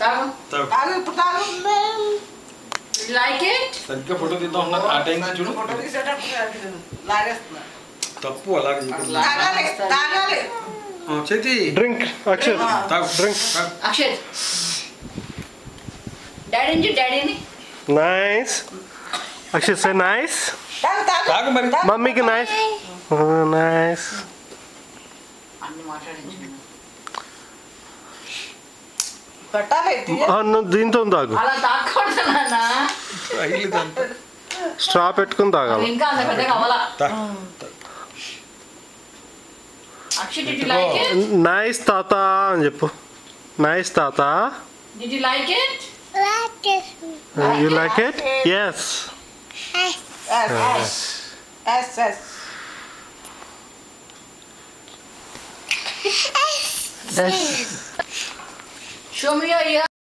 తాగు తాగు ఇప్పుడు తాగు. లైక్ ఇట్ సరిగ్గా ఫోటో తీద్దాం ఉన్నారు ఆ టైం చూడు. ఫోటో తీసేటప్పుడు లాగేస్తున్నా. తప్పు అలాగే తాగాలి తాగాలి. చేతి డ్రింక్ అక్షయ్ తాగు డ్రింక్. అక్షయ్ డాడీని డాడీని నైస్ అక్షయ్ సే నైస్. తాగు తాగు. తాగు మరి. మమ్మీకి నైస్ నైస్. అన్ని మాట్లాడించుకున్నా పెట్టాలి. నువ్వు దీంతో తాగు. అలా తాగకూడదు నాన్న. తగిలిదంతా. స్ట్రా పెట్టుకుని తాగాలి. ఇంకా అంత పెద్దగా అవ్వాలా. Akshay did you like it? Nice తాత అని చెప్పు. నైస్ తాత. Did you like it? You like it? Yes. Yes. Show me your ear.